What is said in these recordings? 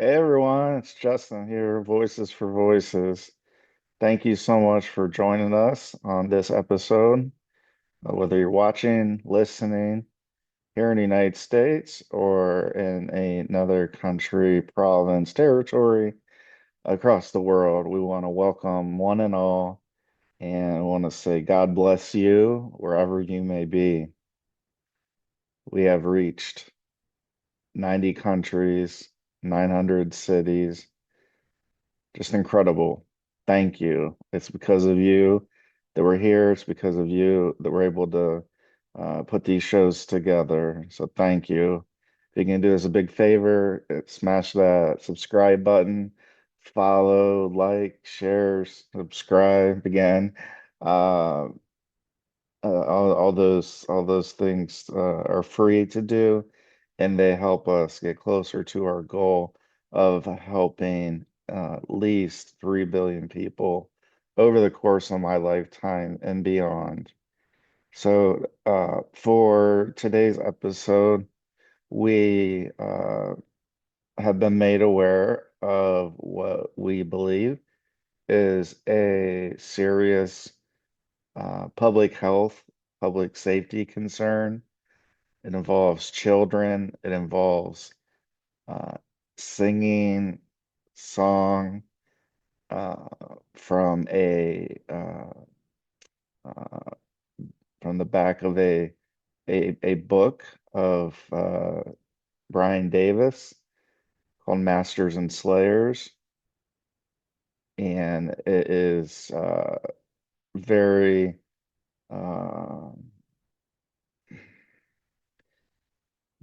Hey everyone, it's Justin here, Voices for Voices. Thank you so much for joining us on this episode. Whether you're watching, listening here in the United States or in another country, province, territory across the world, we want to welcome one and all and want to say God bless you wherever you may be. We have reached 90 countries, 900 cities. Just incredible. Thank you. It's because of you that we're here. It's because of you that we're able to put these shows together. So thank you. If you can do us a big favor, smash that subscribe button, follow, like, share, subscribe again. Uh, all those things are free to do, and they help us get closer to our goal of helping at least 3 billion people over the course of my lifetime and beyond. So, for today's episode, we have been made aware of what we believe is a serious public health, public safety concern. It involves children. It involves uh, singing song uh, from uh, from the back of a book of Bryan Davis called Masters and Slayers, and it is very uh,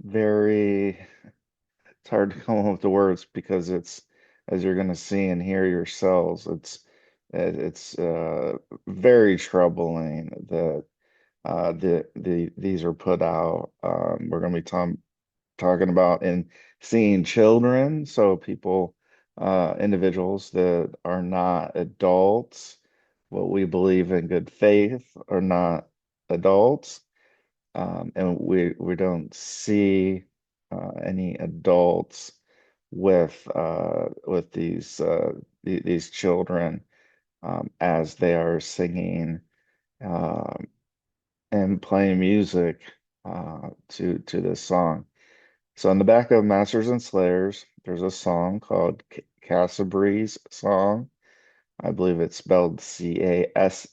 very. It's hard to come up with the words because it's, as you're going to see and hear yourselves, it's very troubling that these are put out. We're going to be talking about and seeing children, so people, individuals that are not adults, what we believe in good faith are not adults, and we don't see any adults with these children as they are singing um, and playing music to this song. So in the back of Masters and Slayers, there's a song called Cassabrie's Song. I believe it's spelled Cassabrie.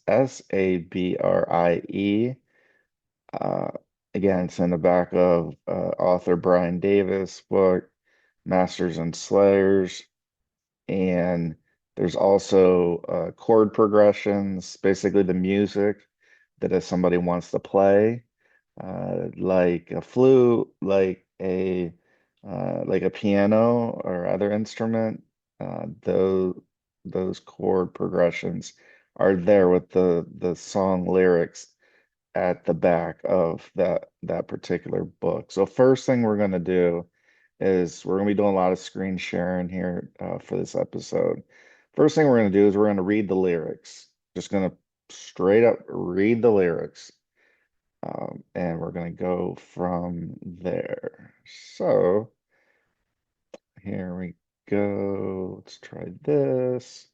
Uh, Again, it's in the back of author Bryan Davis' book, Masters and Slayers. And there's also chord progressions, basically the music that if somebody wants to play, like a flute, like a piano or other instrument, those chord progressions are there with the song lyrics at the back of that particular book. So first thing we're going to do is we're going to be doing a lot of screen sharing here for this episode. First thing we're going to do is we're going to read the lyrics. Just going to straight up read the lyrics. And we're going to go from there. So here we go. Let's try this.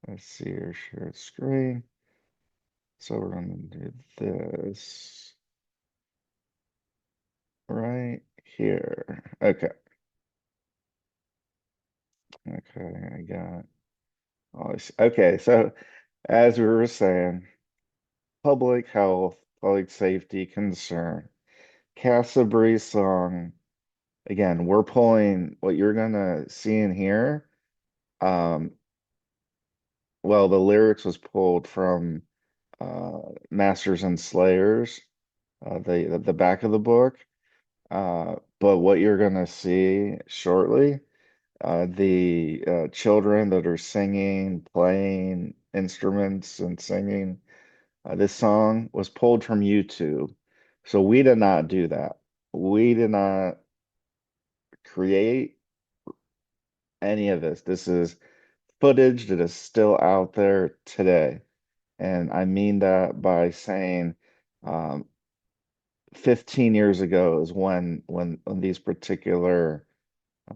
Let's see here, share screen. So we're going to do this right here. Okay. Okay, I got all this. Okay, so as we were saying, public health, public safety concern. Cassabrie song. Again, we're pulling what you're gonna see in here. Um, well, the lyrics was pulled from Masters and Slayers, the back of the book. But what you're gonna see shortly, the children that are singing, playing instruments and singing, this song was pulled from YouTube. So we did not do that. We did not create any of this. This is footage that is still out there today. And I mean that by saying um, 15 years ago is when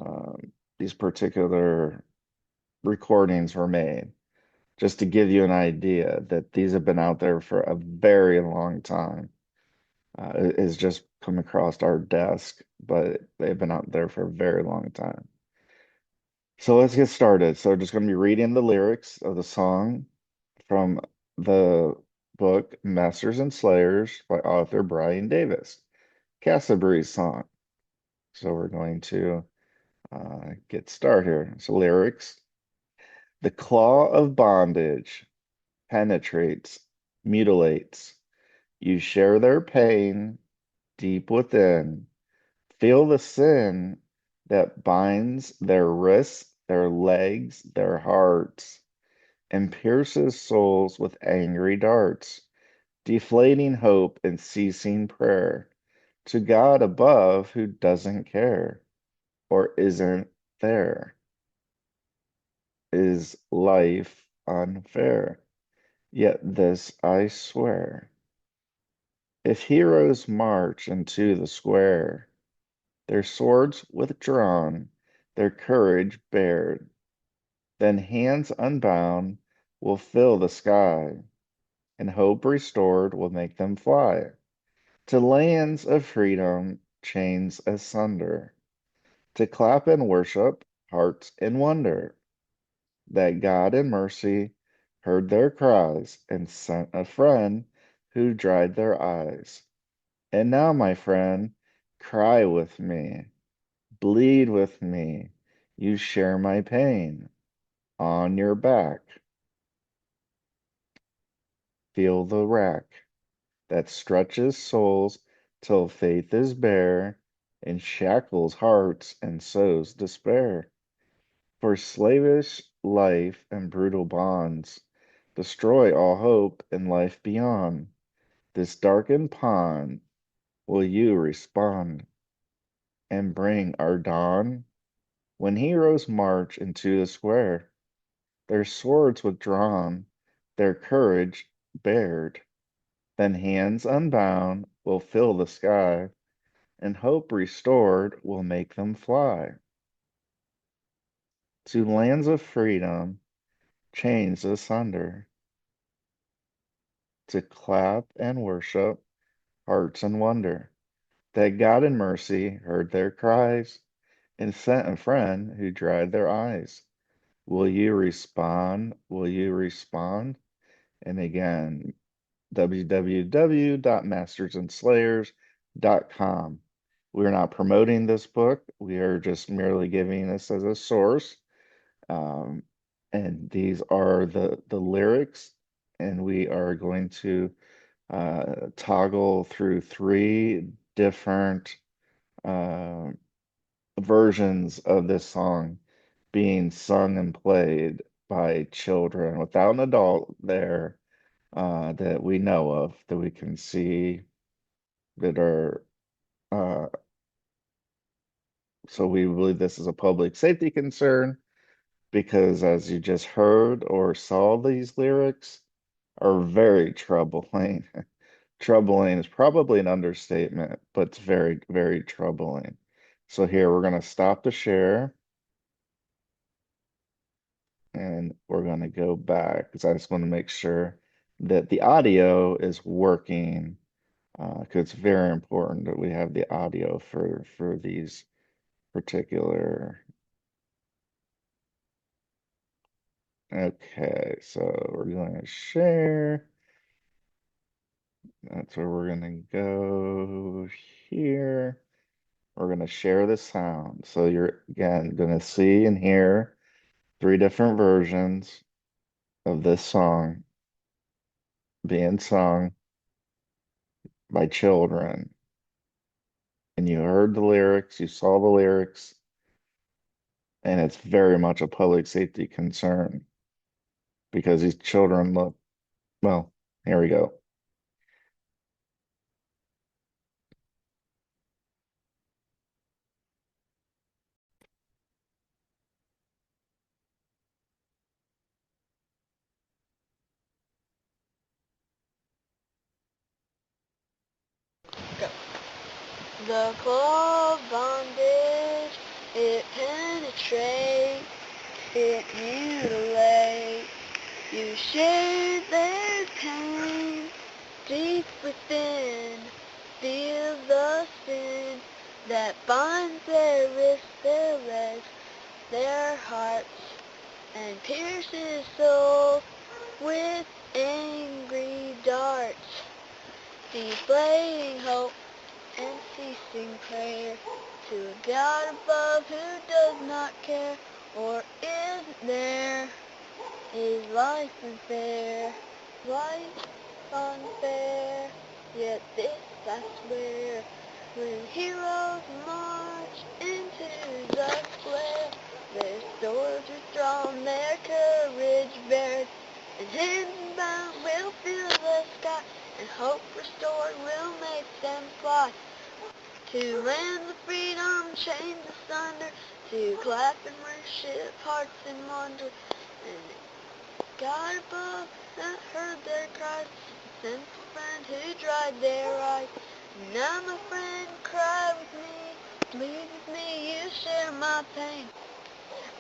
um, these particular recordings were made. Just to give you an idea that these have been out there for a very long time. It has just come across our desk, but they've been out there for a very long time. So let's get started. So just going to be reading the lyrics of the song from the book Masters and Slayers by author Bryan Davis, Cassabrie's song. So we're going to get started here. So lyrics. The claw of bondage penetrates, mutilates. You share their pain deep within. Feel the sin that binds their wrists, their legs, their hearts, and pierces souls with angry darts, deflating hope and ceasing prayer to God above who doesn't care or isn't there. Is life unfair? Yet this I swear. If heroes march into the square, their swords withdrawn, their courage bared, then hands unbound will fill the sky, and hope restored will make them fly to lands of freedom, chains asunder, to clap and worship, hearts in wonder, that God in mercy heard their cries and sent a friend who dried their eyes. And now, my friend, cry with me, bleed with me, you share my pain. On your back, feel the rack that stretches souls till faith is bare, and shackles hearts and sows despair. For slavish life and brutal bonds destroy all hope and life beyond this darkened pond. Will you respond and bring our dawn? When heroes march into the square, their swords withdrawn, their courage bared, then hands unbound will fill the sky, and hope restored will make them fly to lands of freedom, chains asunder, to clap and worship, hearts in wonder, that God in mercy heard their cries and sent a friend who dried their eyes. Will you respond? Will you respond? And again, www.mastersandSlayers.com. We're not promoting this book. We are just merely giving this as a source. Um, and these are the lyrics, and we are going to toggle through three different uh, versions of this song being sung and played by children without an adult there that we know of, that we can see that are uh, so we believe this is a public safety concern because as you just heard or saw, these lyrics are very troubling. Troubling is probably an understatement, but it's very, very troubling. So here we're going to stop the share and we're going to go back because I just want to make sure that the audio is working because it's very important that we have the audio for these particular. Okay, so we're going to share. That's where we're going to go here. We're going to share the sound. So you're again going to see and hear three different versions of this song being sung by children. And you heard the lyrics, you saw the lyrics, and it's very much a public safety concern because these children look, well, here we go. The claw bondage, it penetrates, it mutilates. You share their pain deep within. Feel the sin that binds their wrists, their legs, their hearts, and pierces souls with angry darts. Deflating hope and ceasing prayer to a God above who does not care, or is there? Is life unfair? Life unfair? Yet this I swear, when heroes march into the square, their swords are drawn, their courage bared, and hands bound will fill the sky, and hope restored will make them fly to lands of freedom, chains asunder, to clap and worship hearts in wonder. And God above that heard their cries, sent a friend who dried their eyes. Now my friend, cry with me, bleed with me, you share my pain.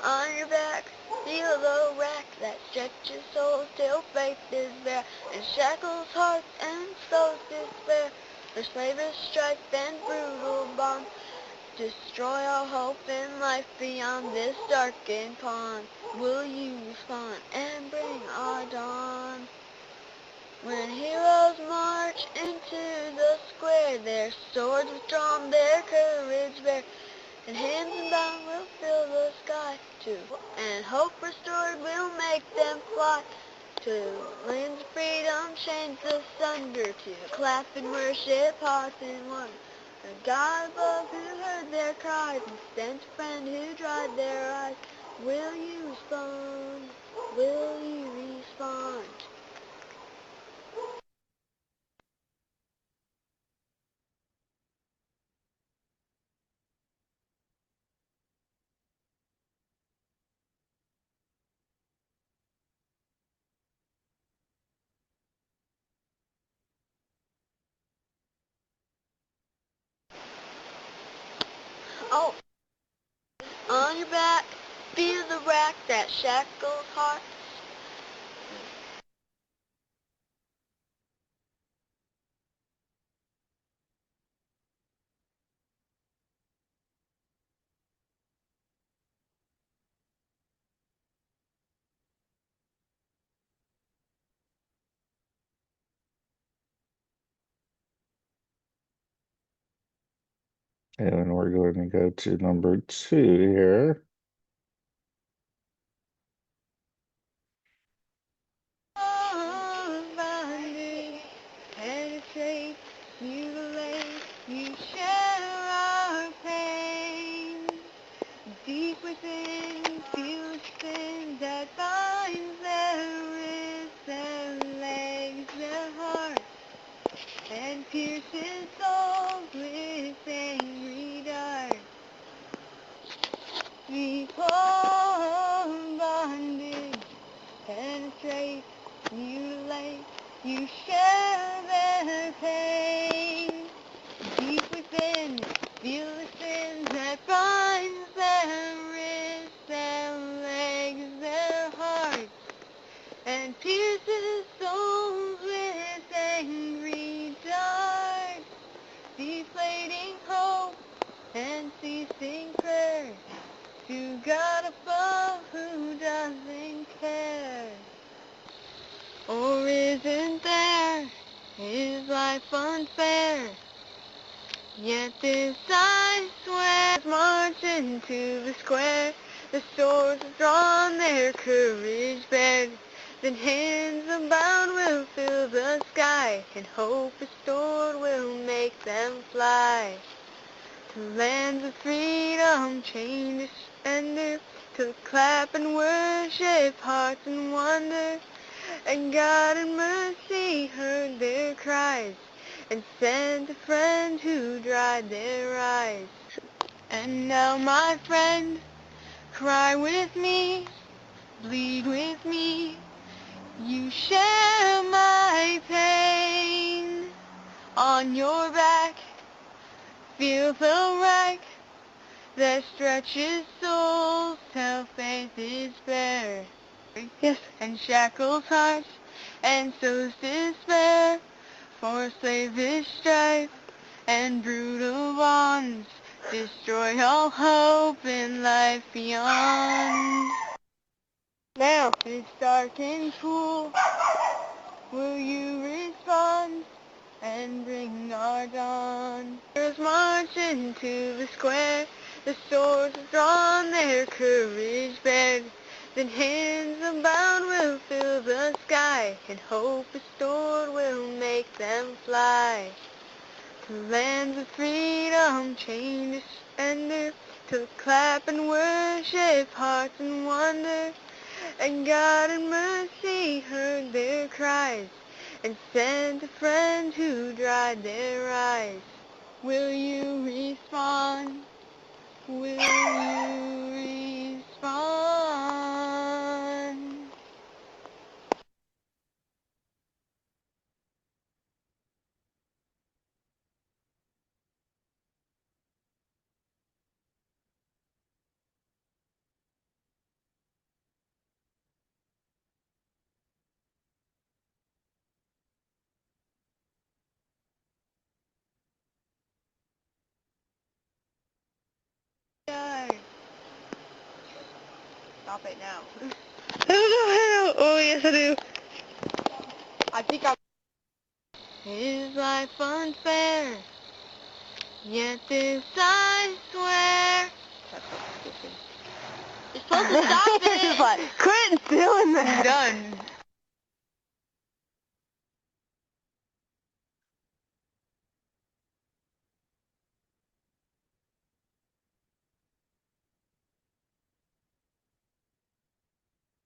On your back, feel the rack that stretches souls till faith is bare, and shackles hearts and souls despair. For slavish strife and brutal bonds destroy all hope and life beyond this darkened pond. Will you respond and bring our dawn? When heroes march into the square, their swords withdrawn, their courage bare, and hands unbound will fill the sky too, and hope restored will make them fly to lands of freedom, chains asunder, to clap and worship hearts in one. The God above who heard their cries and sent a friend who dried their eyes. Will you respond? Will you respond? Oh, on your back, feel the rack that shackles hearts. And we're going to go to number 2 here. Bondage, penetrate, mutilate, you share our pain. Deep within, feel the sin that binds their wrists, their legs, their hearts, and pierces souls with angry darts. Before bondage, penetrate, mutilate, you share their pain. Deep within, feel the sin that binds their wrists, their legs, their hearts, and pierces souls with angry darts, deflating hope and ceasing prayer to God above who doesn't care. Or isn't there? Is life unfair? Yet this I swear, march into the square, the swords are drawn, their courage bared, then hands unbound will fill the sky, and hope restored will make them fly to lands of freedom, chained to surrender, to clap and worship hearts in wonder. And God in mercy heard their cries, and sent a friend who dried their eyes. And now, my friend, cry with me, bleed with me, you share my pain. On your back, Feel the right that stretches souls till faith is bare. Yes. And shackles hearts and sows despair. For slavish strife and brutal bonds destroy all hope in life beyond. Now it's dark and cool. Will you respond and bring our dawn? Heroes march into the square. The swords have drawn, their courage bared. Then hands unbound will fill the sky, and hope restored will make them fly. To lands of freedom, chained to surrender, to clap and worship, hearts in wonder. And God in mercy heard their cries, and sent a friend who dried their eyes. Will you respond? Will you respond? Stop it now. Oh, yes I do. I think I... Is life unfair? Yet this I swear. That's so stupid. You're supposed to stop it. It's like, quit doing that. I'm done.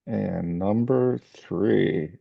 And number 3.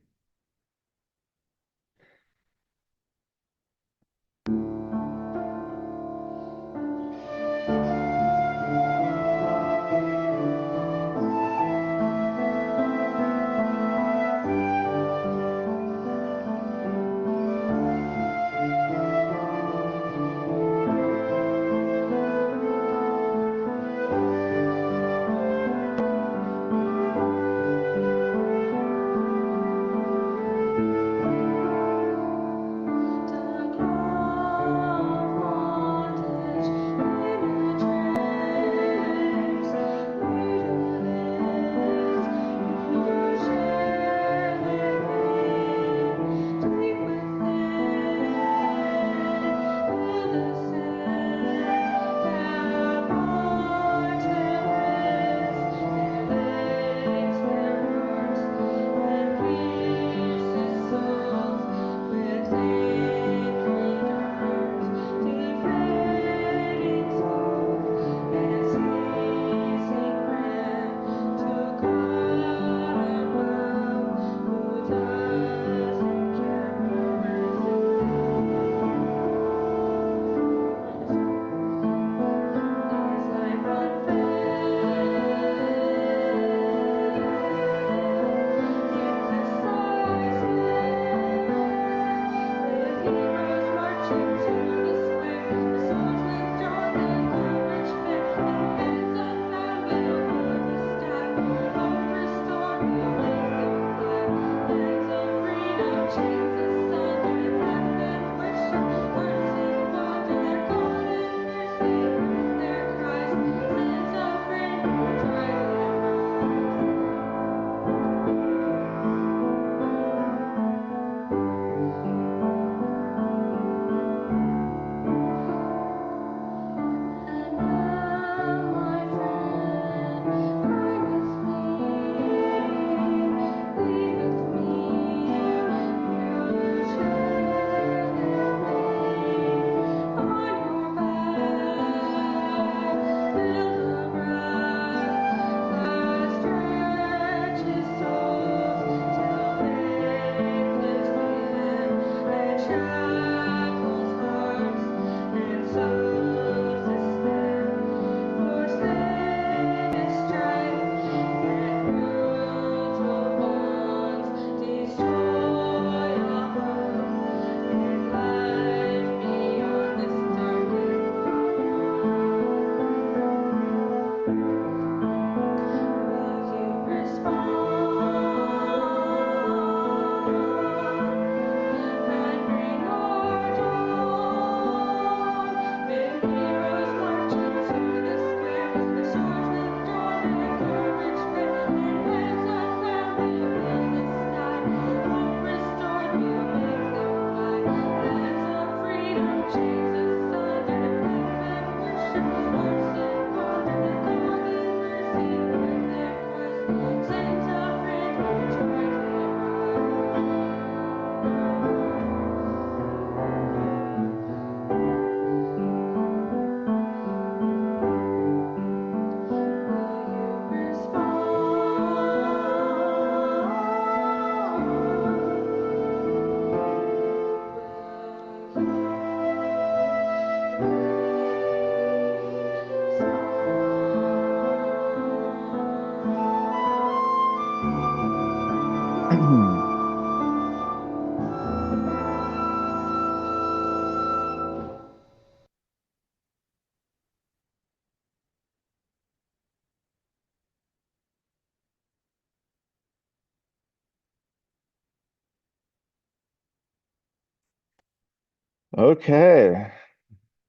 Okay.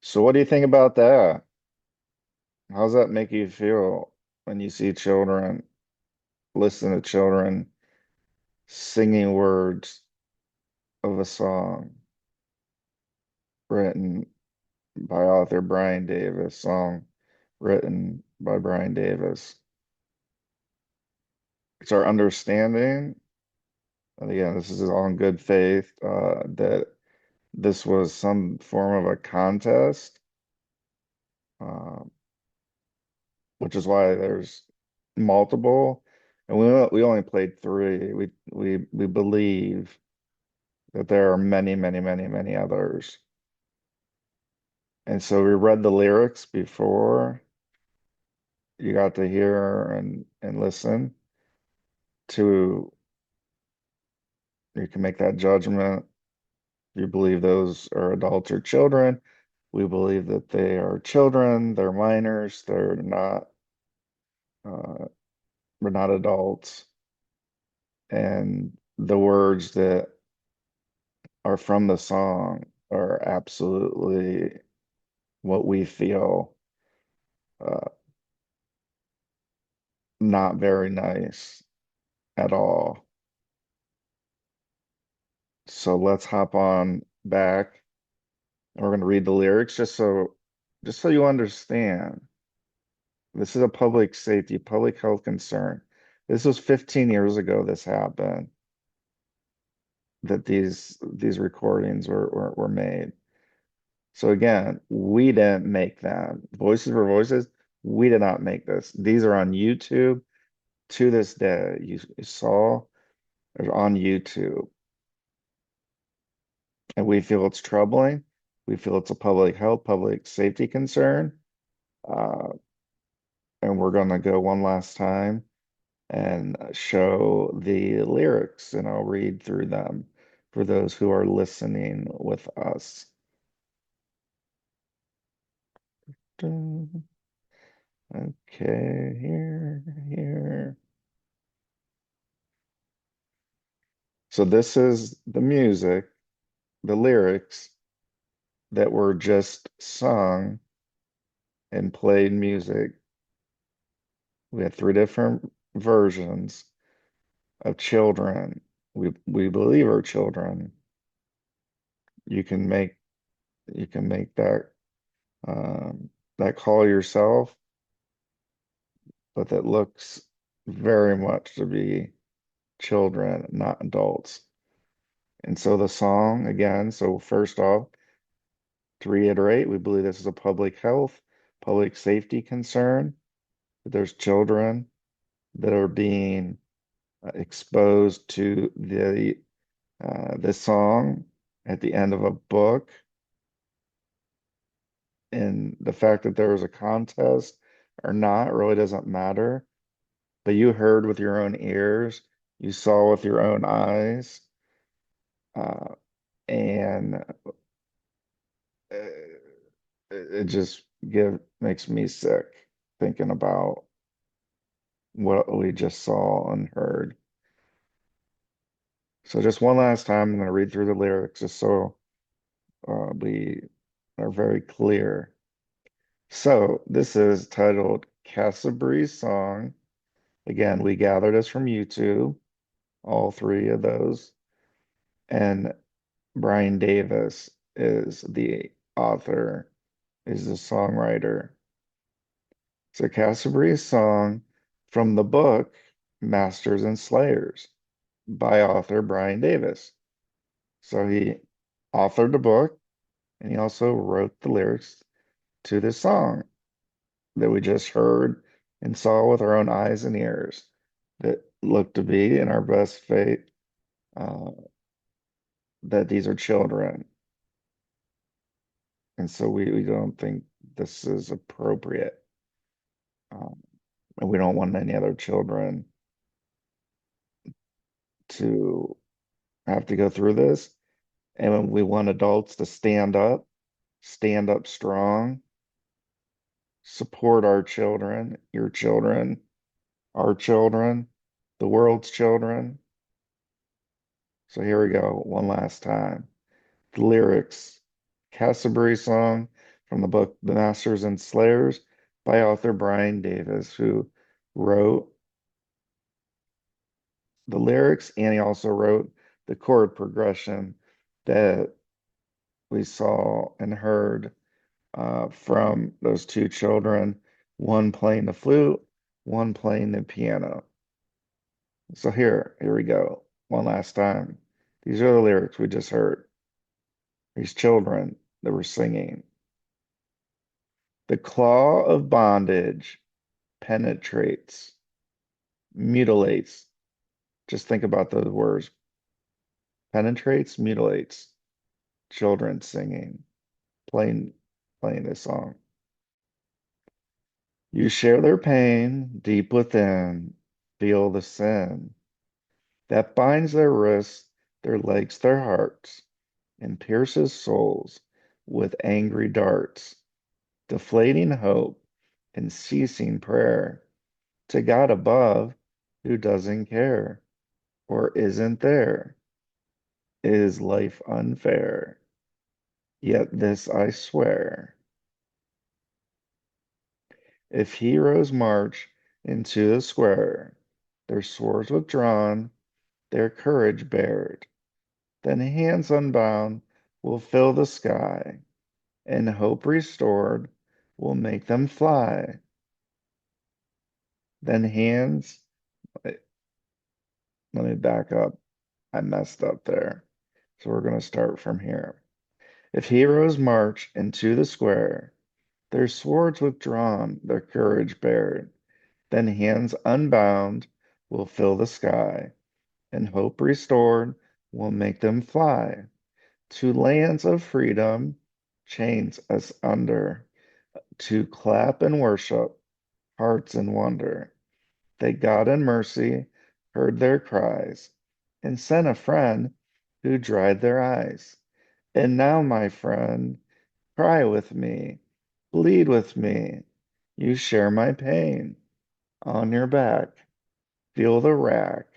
So what do you think about that? How's that make you feel when you see children, listen to children singing words of a song written by author Bryan Davis, song written by Bryan Davis? It's our understanding, and again, this is all in good faith, that this was some form of a contest, uh, which is why there's multiple, and we only played three. We believe that there are many, many, many, many others. And so we read the lyrics before you got to hear and listen to, you can make that judgment. You believe those are adults or children. We believe that they are children, they're minors, uh, we're not adults. And the words that are from the song are absolutely what we feel, uh, not very nice at all. So let's hop on back and we're going to read the lyrics just so you understand. This is a public safety, public health concern. This was 15 years ago this happened, that these recordings were made. So again, we didn't make them. Voices for Voices, we did not make this. These are on YouTube to this day. You saw they're on YouTube. And we feel it's troubling. We feel it's a public health, public safety concern. Uh, and we're going to go one last time and show the lyrics, and I'll read through them for those who are listening with us. Okay, here. So this is the music, the lyrics that were just sung and played music. We had three different versions of children. We believe are children. You can make you can make that call yourself, but that looks very much to be children, not adults. And so the song again, so first off, to reiterate, we believe this is a public health, public safety concern. There's children that are being exposed to this song at the end of a book, and the fact that there was a contest or not really doesn't matter. But you heard with your own ears, you saw with your own eyes, uh, and it just makes me sick thinking about what we just saw and heard. So just one last time, I'm going to read through the lyrics just so we are very clear. So this is titled Cassabrie's Song. Again, we gathered this from YouTube, all three of those. And Bryan Davis is the author, is the songwriter. So Cassabrie's Song from the book Masters and Slayers by author Bryan Davis. So he authored the book and he also wrote the lyrics to this song that we just heard and saw with our own eyes and ears that look to be in our best faith, uh, that these are children. And so we don't think this is appropriate. Um, and we don't want any other children to have to go through this. And we want adults to stand up strong, support our children, your children, our children, the world's children. So here we go, one last time. The lyrics Cassabrie song from the book The Masters and Slayers by author Bryan Davis, who wrote the lyrics and he also wrote the chord progression that we saw and heard from those two children, one playing the flute, one playing the piano. So here we go. One last time. These are the lyrics we just heard. These children that were singing. The claw of bondage penetrates, mutilates. Just think about those words. Penetrates, mutilates. Children singing, playing, playing this song. You share their pain deep within, feel the sin that binds their wrists, their legs, their hearts, and pierces souls with angry darts, deflating hope and ceasing prayer to God above who doesn't care or isn't there. Is life unfair? Yet this I swear. If heroes march into the square, their swords withdrawn, their courage bared, then hands unbound will fill the sky, and hope restored will make them fly. Then hands, let me back up. I messed up there. So we're going to start from here. If heroes march into the square, their swords withdrawn, their courage bared, then hands unbound will fill the sky, and hope restored will make them fly to lands of freedom, chains us under, to clap and worship, hearts in wonder. That God in mercy heard their cries and sent a friend who dried their eyes. And now, my friend, cry with me, bleed with me. You share my pain on your back. Feel the rack.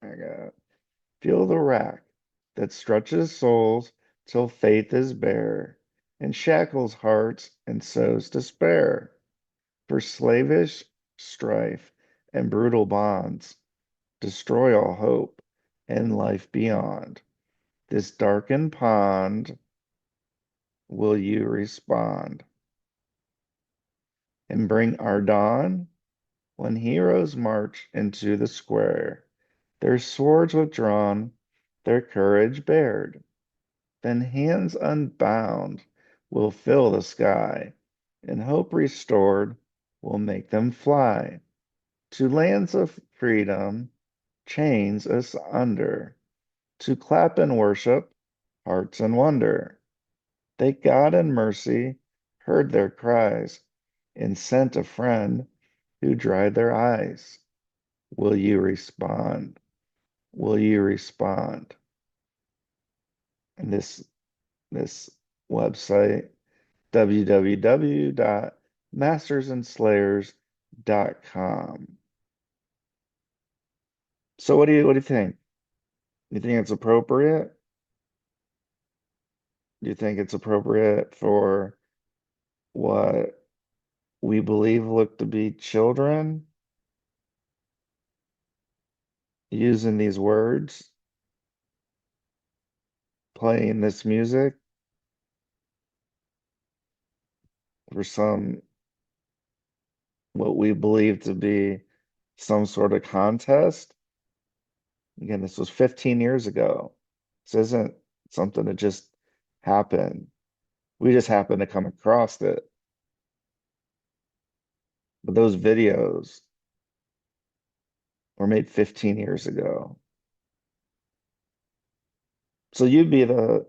I got it. Feel the rack that stretches souls till faith is bare, and shackles hearts and sows despair. For slavish strife and brutal bonds destroy all hope and life beyond. This darkened pond, will you respond and bring our dawn? When heroes march into the square, their swords withdrawn, their courage bared, then hands unbound will fill the sky, and hope restored will make them fly to lands of freedom, chains us under, to clap and worship, hearts in wonder. Thank God in mercy heard their cries and sent a friend who dried their eyes. Will you respond? Will you respond? And this website, www.mastersandslayers.com. So what do you think? You think it's appropriate? Do you think it's appropriate for what we believe look to be children using these words, playing this music for some what we believe to be some sort of contest? Again, this was 15 years ago. This isn't something that just happened. We just happened to come across it. But those videos were made 15 years ago. So you be the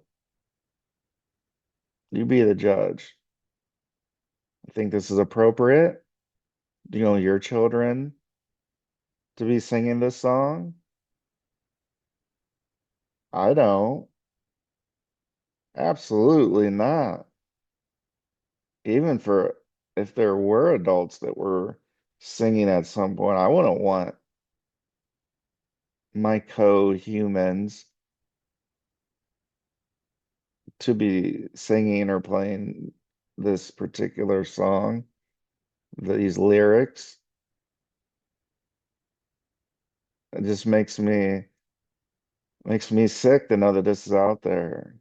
judge. I think this is appropriate. Do you want your children to be singing this song? I don't. Absolutely not. Even for if there were adults that were singing at some point, I wouldn't want my co-humans to be singing or playing this particular song, these lyrics. It just makes me sick to know that this is out there.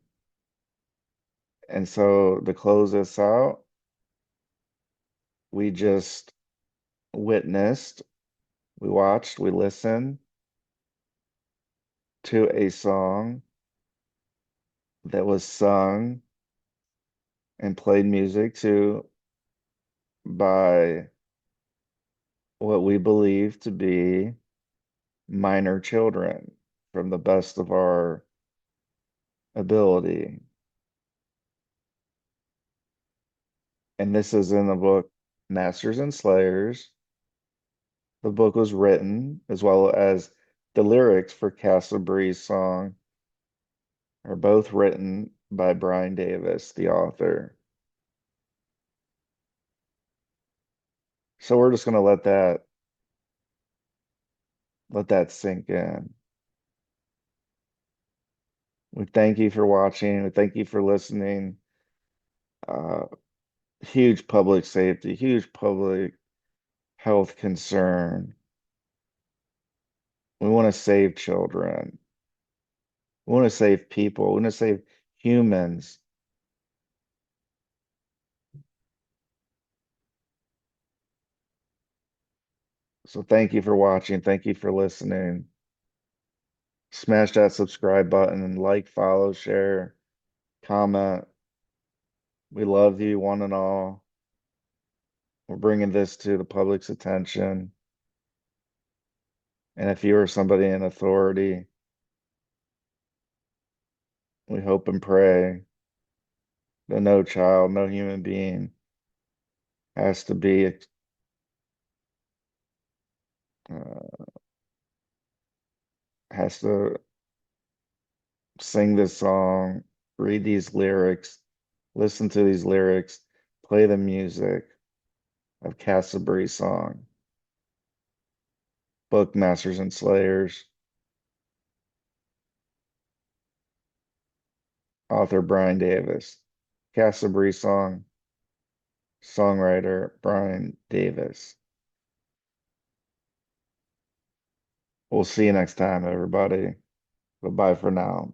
And so to close this out, we just witnessed, we watched, we listened to a song that was sung and played music to by what we believe to be minor children from the best of our ability. And this is in the book Masters and Slayers. The book was written, as well as the lyrics for Cassabrie's song, are both written by Bryan Davis, the author. So we're just gonna let that sink in. We thank you for watching. We thank you for listening. Uh, Huge public safety, huge public health concern. We want to save children. We want to save people. We want to save humans. So thank you for watching. Thank you for listening. Smash that subscribe button and like, follow, share, comment. We love you, one and all. We're bringing this to the public's attention. And if you are somebody in authority, we hope and pray that no child, no human being has to be uh, has to sing this song, read these lyrics, listen to these lyrics, play the music of Cassabrie's song, Book Masters and Slayers, author Bryan Davis, Cassabrie song, songwriter Bryan Davis. We'll see you next time, everybody. Goodbye for now.